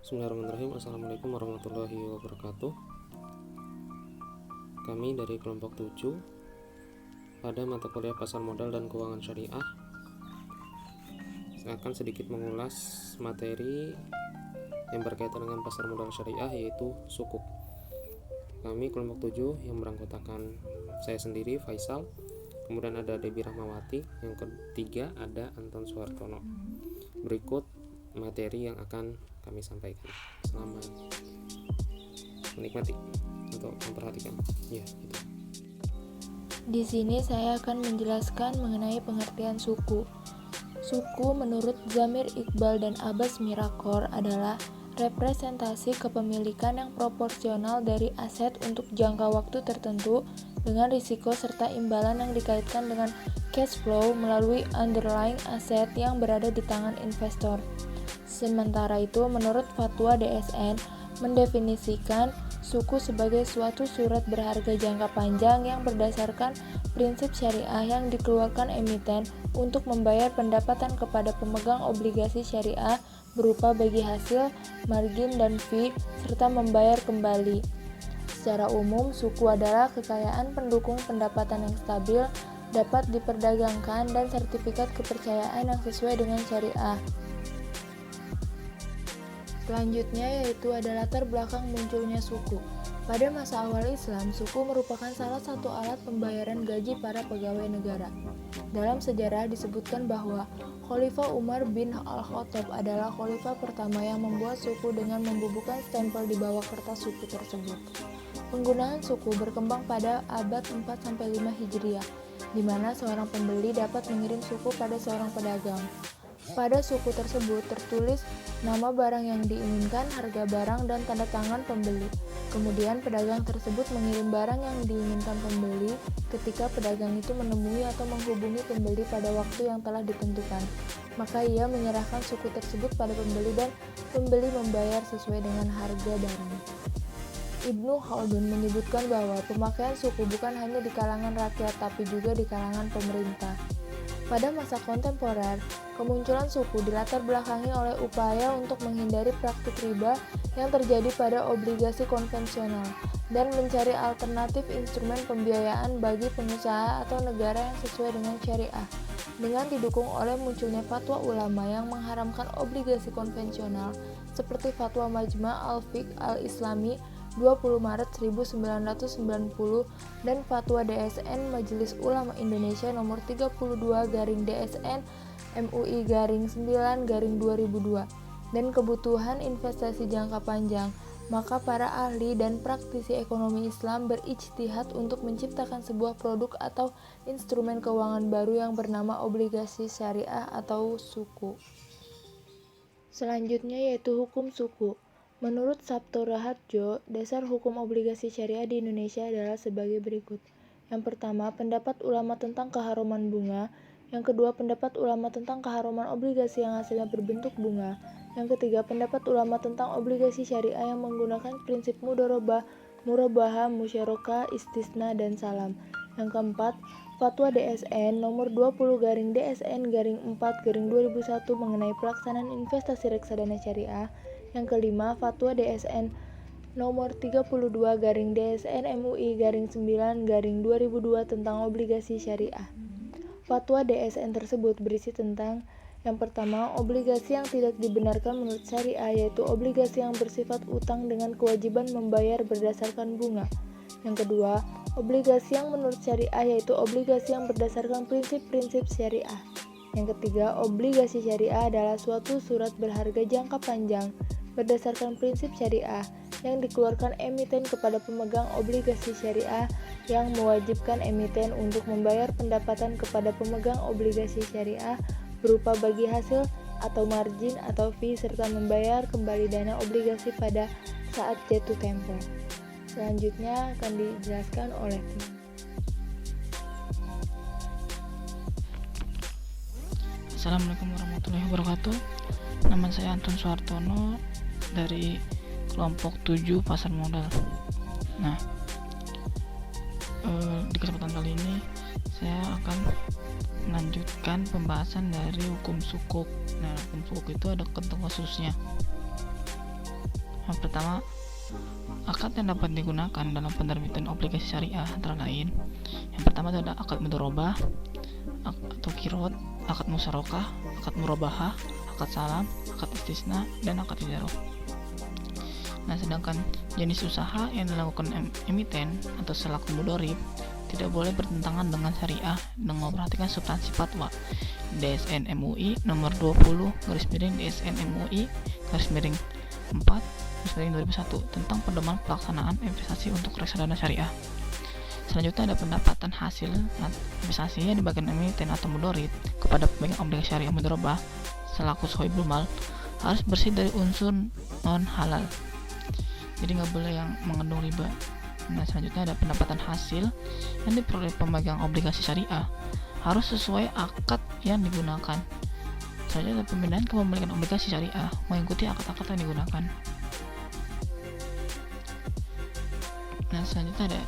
Bismillahirrahmanirrahim. Assalamualaikum warahmatullahi wabarakatuh. Kami dari kelompok 7 pada mata kuliah pasar modal dan keuangan syariah, saya akan sedikit mengulas materi yang berkaitan dengan pasar modal syariah, yaitu sukuk. Kami kelompok 7 yang beranggotakan saya sendiri, Faisal, kemudian ada Debbie Rahmawati, yang ketiga ada Anton Suhartono. Berikut materi yang akan kami sampaikan. Selamat menikmati untuk memperhatikan. Ya, gitu. Di sini saya akan menjelaskan mengenai pengertian suku. Suku menurut Zamir Iqbal dan Abbas Mirakor adalah representasi kepemilikan yang proporsional dari aset untuk jangka waktu tertentu dengan risiko serta imbalan yang dikaitkan dengan cash flow melalui underlying aset yang berada di tangan investor. Sementara itu, menurut fatwa DSN mendefinisikan suku sebagai suatu surat berharga jangka panjang yang berdasarkan prinsip syariah yang dikeluarkan emiten untuk membayar pendapatan kepada pemegang obligasi syariah berupa bagi hasil, margin, dan fee, serta membayar kembali. Secara umum, suku adalah kekayaan pendukung pendapatan yang stabil, dapat diperdagangkan, dan sertifikat kepercayaan yang sesuai dengan syariah. Selanjutnya yaitu ada latar belakang munculnya suku. Pada masa awal Islam, suku merupakan salah satu alat pembayaran gaji para pegawai negara. Dalam sejarah disebutkan bahwa Khalifah Umar bin Al-Khattab adalah khalifah pertama yang membuat suku dengan membubuhkan stempel di bawah kertas suku tersebut. Penggunaan suku berkembang pada abad 4-5 Hijriah, di mana seorang pembeli dapat mengirim suku pada seorang pedagang. Pada suku tersebut tertulis nama barang yang diinginkan, harga barang, dan tanda tangan pembeli. Kemudian pedagang tersebut mengirim barang yang diinginkan pembeli ketika pedagang itu menemui atau menghubungi pembeli pada waktu yang telah ditentukan. Maka ia menyerahkan suku tersebut pada pembeli dan pembeli membayar sesuai dengan harga barang. Ibnu Khaldun menyebutkan bahwa pemakaian suku bukan hanya di kalangan rakyat tapi juga di kalangan pemerintah. Pada masa kontemporer, kemunculan suku dilatar belakangi oleh upaya untuk menghindari praktik riba yang terjadi pada obligasi konvensional dan mencari alternatif instrumen pembiayaan bagi pengusaha atau negara yang sesuai dengan syariah. Dengan didukung oleh munculnya fatwa ulama yang mengharamkan obligasi konvensional seperti fatwa Majma' al-Fiqh al-Islami 20 Maret 1990 dan Fatwa DSN Majelis Ulama Indonesia nomor 32/DSN MUI-9/2002 dan kebutuhan investasi jangka panjang, maka para ahli dan praktisi ekonomi Islam berijtihad untuk menciptakan sebuah produk atau instrumen keuangan baru yang bernama obligasi syariah atau suku. Selanjutnya yaitu hukum suku. Menurut Sabto Raharjo, dasar hukum obligasi syariah di Indonesia adalah sebagai berikut. Yang pertama, pendapat ulama tentang keharuman bunga. Yang kedua, pendapat ulama tentang keharuman obligasi yang hasilnya berbentuk bunga. Yang ketiga, pendapat ulama tentang obligasi syariah yang menggunakan prinsip mudharabah, murabahah, musyarakah, istisna, dan salam. Yang keempat, Fatwa DSN nomor 20/DSN-4/2001 mengenai pelaksanaan investasi reksadana syariah. Yang kelima, Fatwa DSN nomor 32/DSN MUI-9/2002 tentang obligasi syariah. Fatwa DSN tersebut berisi tentang yang pertama, obligasi yang tidak dibenarkan menurut syariah, yaitu obligasi yang bersifat utang dengan kewajiban membayar berdasarkan bunga. Yang kedua, obligasi yang menurut syariah, yaitu obligasi yang berdasarkan prinsip-prinsip syariah. Yang ketiga, obligasi syariah adalah suatu surat berharga jangka panjang berdasarkan prinsip syariah yang dikeluarkan emiten kepada pemegang obligasi syariah yang mewajibkan emiten untuk membayar pendapatan kepada pemegang obligasi syariah berupa bagi hasil atau margin atau fee serta membayar kembali dana obligasi pada saat jatuh tempo. Selanjutnya akan dijelaskan oleh tim. Assalamualaikum warahmatullahi wabarakatuh. Nama saya Anton Suhartono dari kelompok 7 pasar modal. Nah, di kesempatan kali ini saya akan melanjutkan pembahasan dari hukum sukuk. Nah, hukum sukuk itu ada ketentuan khususnya. Yang pertama, akad yang dapat digunakan dalam penerbitan obligasi syariah antara lain. Yang pertama itu ada akad mudharabah atau kirot, akad musyarakah, akad murabahah, akad salam, akad istisna, dan akad ijarah. Nah, sedangkan jenis usaha yang dilakukan emiten atau selaku mudharib tidak boleh bertentangan dengan syariah dengan memperhatikan substansi fatwa DSN MUI nomor 20/DSN MUI /4/2001 tentang pedoman pelaksanaan investasi untuk reksadana syariah. Selanjutnya ada pendapatan hasil investasi yang dibagikan emiten atau mudharib kepada pemegang obligasi syariah mudharabah selaku sohibul mal harus bersih dari unsur non halal. Jadi nggak boleh yang mengandung riba. Nah, selanjutnya ada pendapatan hasil yang diperoleh pemegang obligasi syariah harus sesuai akad yang digunakan. Selanjutnya ada pemindahan kepemilikan obligasi syariah mengikuti akad-akad yang digunakan. Nah, selanjutnya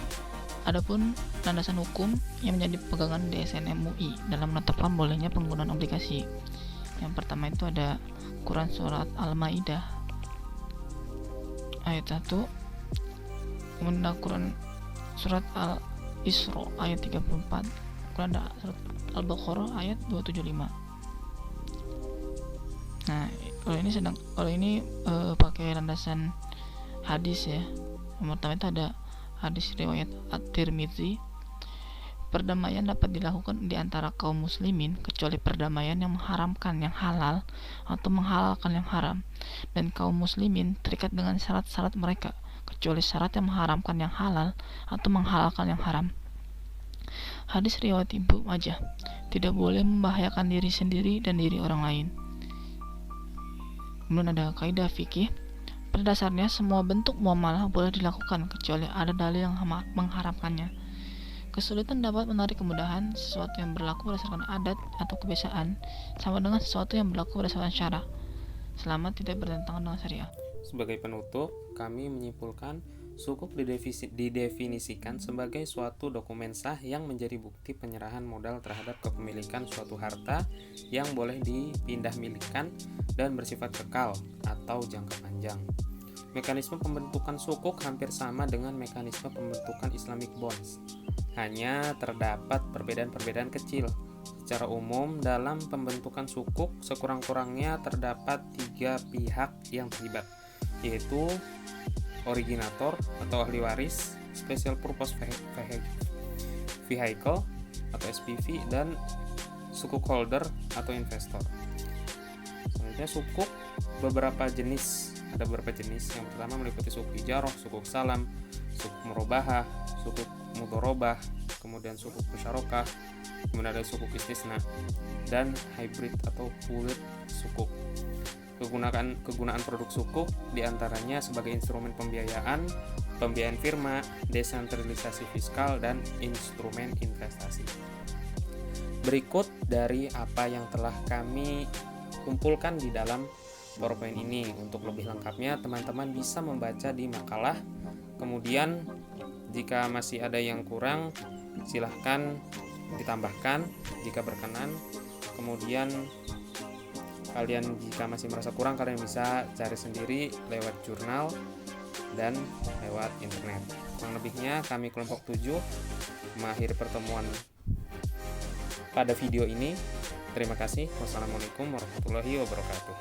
adapun landasan hukum yang menjadi pegangan DSN MUI dalam menetapkan bolehnya penggunaan obligasi. Yang pertama itu ada Quran Surat Al-Maidah ayat 1, kemudian ada Quran Surat Al-Isra ayat 34, kemudian ada Surat Al-Baqarah ayat 275. Nah, kalau ini pakai landasan hadis ya. Yang pertama itu ada hadis riwayat At-Tirmidzi, perdamaian dapat dilakukan di antara kaum muslimin kecuali perdamaian yang mengharamkan yang halal atau menghalalkan yang haram, dan kaum muslimin terikat dengan syarat-syarat mereka kecuali syarat yang mengharamkan yang halal atau menghalalkan yang haram. Hadis riwayat Ibnu Majah, tidak boleh membahayakan diri sendiri dan diri orang lain. Kemudian ada kaidah fikih, pada dasarnya semua bentuk muamalah boleh dilakukan kecuali ada dalil yang mengharamkannya. Kesulitan dapat menarik kemudahan. Sesuatu yang berlaku berdasarkan adat atau kebiasaan sama dengan sesuatu yang berlaku berdasarkan syara, selama tidak bertentangan dengan syariah. Sebagai penutup, kami menyimpulkan sukuk didefinisikan sebagai suatu dokumen sah yang menjadi bukti penyerahan modal terhadap kepemilikan suatu harta yang boleh dipindah milikan dan bersifat kekal atau jangka panjang. Mekanisme pembentukan sukuk hampir sama dengan mekanisme pembentukan Islamic bonds. Hanya terdapat perbedaan-perbedaan kecil. Secara umum, dalam pembentukan sukuk sekurang-kurangnya terdapat 3 pihak yang terlibat, yaitu originator atau ahli waris, special purpose vehicle atau SPV, dan sukuk holder atau investor. Selanjutnya sukuk ada beberapa jenis. Yang pertama meliputi sukuk ijarah, sukuk salam, sukuk murabahah, sukuk mudharabah, kemudian sukuk musyarakah, kemudian ada sukuk istisna, dan hybrid atau pooled sukuk. Kegunaan produk sukuk diantaranya sebagai instrumen pembiayaan firma, desentralisasi fiskal, dan instrumen investasi. Berikut dari apa yang telah kami kumpulkan di dalam PowerPoint ini. Untuk lebih lengkapnya, teman-teman bisa membaca di makalah. Kemudian, jika masih ada yang kurang, silahkan ditambahkan jika berkenan. Kemudian kalian jika masih merasa kurang, kalian bisa cari sendiri lewat jurnal dan lewat internet. Kurang lebihnya kami kelompok 7 mengakhiri pertemuan pada video ini. Terima kasih. Wassalamualaikum warahmatullahi wabarakatuh.